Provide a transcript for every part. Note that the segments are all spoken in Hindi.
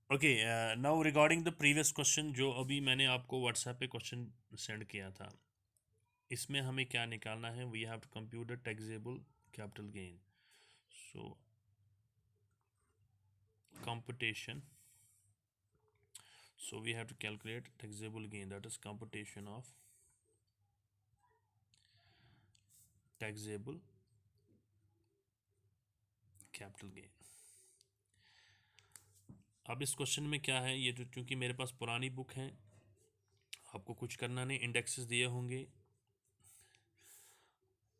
Okay, now regarding the previous question जो अभी मैंने आपको व्हाट्सएप पे क्वेश्चन सेंड किया था, इसमें हमें क्या निकालना है? We have to compute the taxable capital gain. So computation, so we have to calculate taxable gain, that is computation of taxable capital gain. अब इस क्वेश्चन में क्या है, ये जो चूंकि मेरे पास पुरानी बुक है, आपको कुछ करना नहीं, इंडेक्सेस दिए होंगे,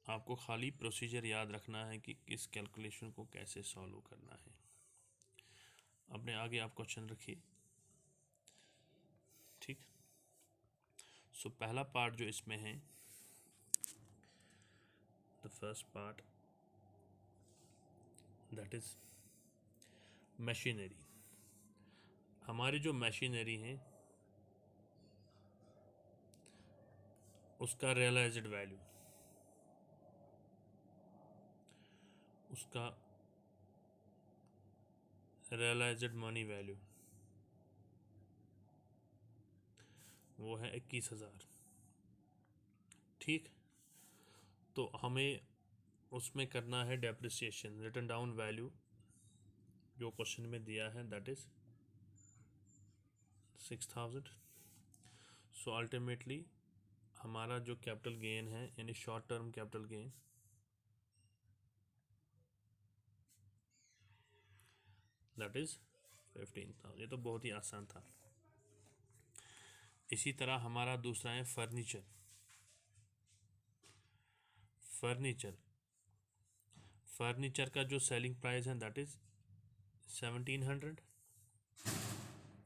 आपको खाली प्रोसीजर याद रखना है कि किस कैलकुलेशन को कैसे सॉल्व करना है. अपने आगे आप क्वेश्चन रखिए. ठीक. सो पहला पार्ट जो इसमें है, the first part, that is machinery. हमारी जो मशीनरी है उसका रियलाइज्ड वैल्यू, उसका रियलाइज्ड मनी वैल्यू वो है 21,000. ठीक. तो हमें उसमें करना है डेप्रिसिएशन, रिटन डाउन वैल्यू जो क्वेश्चन में दिया है, दैट इज 6,000. सो अल्टीमेटली हमारा जो कैपिटल गेन है, यानी short term capital gain, that is 15,000. ये तो बहुत ही आसान था. इसी तरह हमारा दूसरा है फर्नीचर. फर्नीचर का जो सेलिंग प्राइस है, दैट इज 1,700.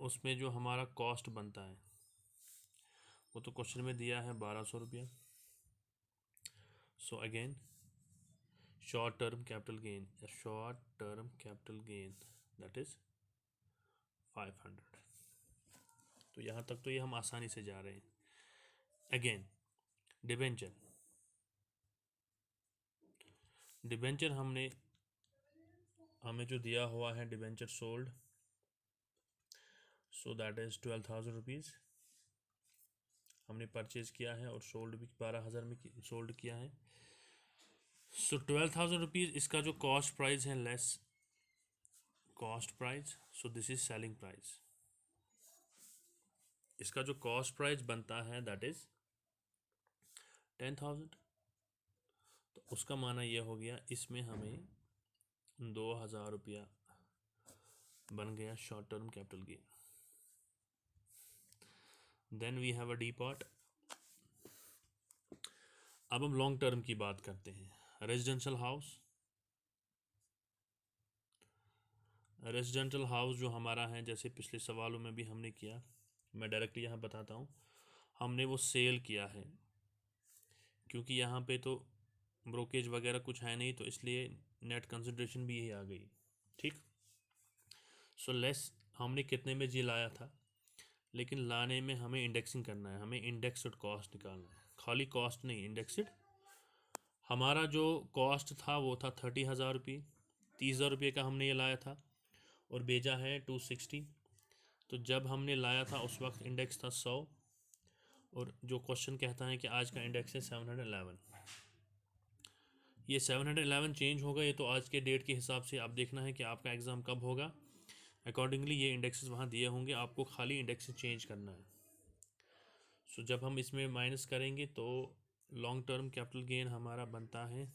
उसमें जो हमारा कॉस्ट बनता है वो तो क्वेश्चन में दिया है 1,200 रुपया. So again short term capital gain that is 500. तो यहाँ तक तो ये हम आसानी से जा रहे हैं. अगेन डिबेंचर हमें जो दिया हुआ है, debenture sold, so that is 12,000 rupees हमने परचेज किया है, और सोल्ड भी 12,000 में सोल्ड किया है. सो 12,000 रुपीज़ इसका जो कॉस्ट प्राइस है, less cost price, so this is selling price. इसका जो कॉस्ट प्राइस बनता है, दैट इज 10,000. तो उसका माना ये हो गया, इसमें हमें 2,000 रुपया बन गया short term capital gain. Then we have a D part. अब हम लॉन्ग टर्म की बात करते हैं. रेजिडेंशियल हाउस जो हमारा है, जैसे पिछले सवालों में भी हमने किया, मैं डायरेक्टली यहाँ बताता हूँ, हमने वो सेल किया है, क्योंकि यहाँ पे तो ब्रोकेज वगैरह कुछ है नहीं, तो इसलिए नेट कंसिडरेशन भी यही आ गई. ठीक. सो लेस हमने कितने में जी लाया था, लेकिन लाने में हमें इंडेक्सिंग करना है, हमें इंडेक्सड कॉस्ट निकालना है, खाली कॉस्ट नहीं, इंडेक्सड. हमारा जो कॉस्ट था वो था 30,000 रुपये. 30,000 रुपये का हमने ये लाया था और भेजा है 260. तो जब हमने लाया था उस वक्त इंडेक्स था 100, और जो क्वेश्चन कहता है कि आज का इंडेक्स है 711. ये 711 चेंज होगा, ये तो आज के डेट के हिसाब से आप देखना है कि आपका एग्ज़ाम कब होगा, अकॉर्डिंगली ये इंडेक्सेस वहाँ दिए होंगे, आपको खाली इंडेक्स चेंज करना है. सो जब हम इसमें माइनस करेंगे तो लॉन्ग टर्म कैपिटल गेन हमारा बनता है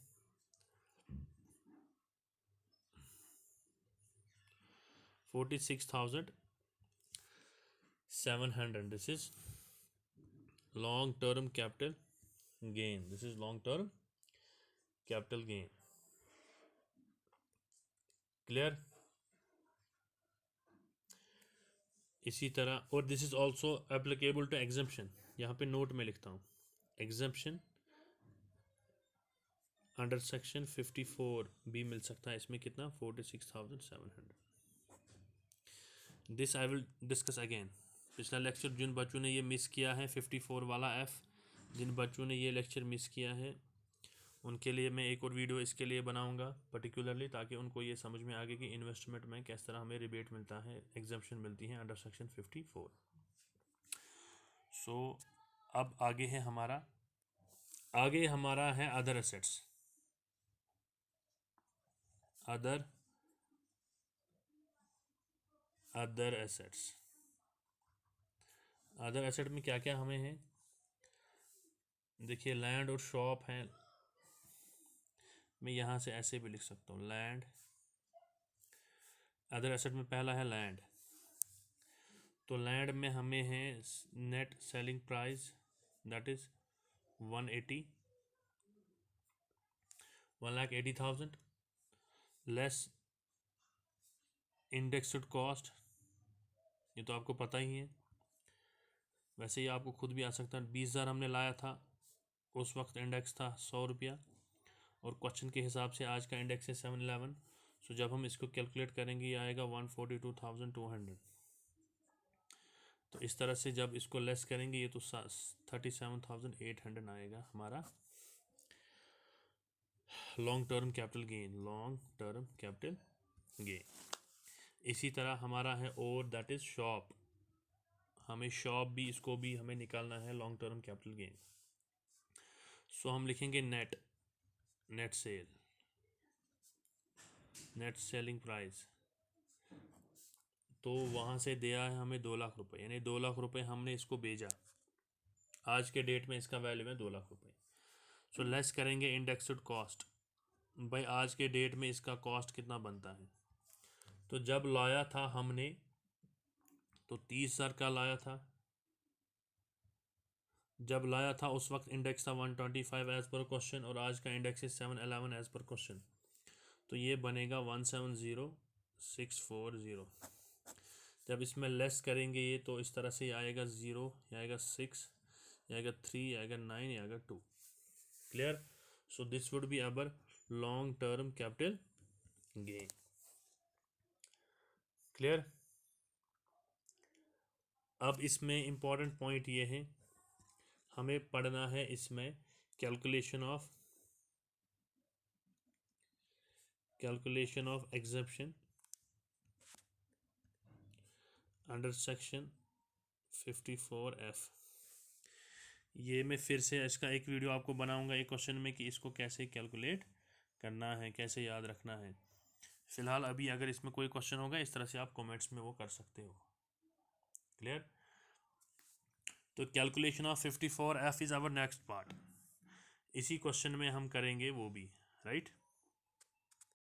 46,700. This is long term capital gain. Clear. इसी तरह, और this is also applicable to exemption. यहाँ पे नोट में लिखता हूँ, एग्जम्पशन अंडर सेक्शन 54 भी मिल सकता है. इसमें कितना, 46,700. This I will discuss again. पिछला लेक्चर जिन बच्चों ने ये मिस किया है 54 वाला एफ, जिन बच्चों ने ये लेक्चर मिस किया है उनके लिए मैं एक और वीडियो इसके लिए बनाऊंगा पर्टिकुलरली, ताकि उनको ये समझ में आगे कि इन्वेस्टमेंट में किस तरह हमें रिबेट मिलता है, एग्जम्पशन मिलती है अंडर सेक्शन 54। सो अब आगे हमारा है अदर एसेट्स। अदर एसेट में क्या क्या हमें है, देखिए लैंड और शॉप है। मैं यहाँ से ऐसे भी लिख सकता हूँ, लैंड। अदर एसेट में पहला है लैंड। तो लैंड में हमें है net selling price, that is 1,80,000 less indexed cost, ये तो आपको पता ही है। वैसे ही आपको खुद भी आ सकता है। 20,000 हमने लाया था, उस वक्त इंडेक्स था 100 रुपया, और क्वेश्चन के हिसाब से आज का इंडेक्स है 711। सो जब हम इसको कैलकुलेट करेंगे ये आएगा 142,200। तो इस तरह से जब इसको लेस करेंगे ये तो 37,800 आएगा हमारा लॉन्ग टर्म कैपिटल गेन। इसी तरह हमारा है और, दैट इज शॉप। हमें शॉप भी, इसको भी हमें निकालना है लॉन्ग टर्म कैपिटल गेन। सो हम लिखेंगे नेट सेलिंग प्राइस। तो वहाँ से दिया है हमें 2 लाख रुपए, यानी 2 लाख रुपए हमने इसको भेजा। आज के डेट में इसका वैल्यू है 2 लाख रुपए। सो लेस करेंगे इंडेक्स्ड कॉस्ट। भाई आज के डेट में इसका कॉस्ट कितना बनता है, तो जब लाया था हमने तो 30,000 का लाया था। जब लाया था उस वक्त इंडेक्स था 125 एज पर क्वेश्चन, और आज का इंडेक्स है 711 एज पर क्वेश्चन। तो ये बनेगा 170,640। जब इसमें लेस करेंगे ये, तो इस तरह से ये आएगा 0, ये आएगा 6, ये आएगा 3, ये आएगा 9, ये आएगा 2। Clear? So this would be our long term capital gain. Clear? अब इसमें इंपॉर्टेंट पॉइंट ये है, हमें पढ़ना है इसमें calculation of exemption under section 54F। ये मैं फिर से इसका एक वीडियो आपको बनाऊंगा एक क्वेश्चन में कि इसको कैसे कैलकुलेट करना है, कैसे याद रखना है। फिलहाल अभी अगर इसमें कोई क्वेश्चन होगा इस तरह से आप कमेंट्स में वो कर सकते हो। क्लियर? तो calculation of 54F is our next part. इसी क्वेश्चन में हम करेंगे वो भी, राइट।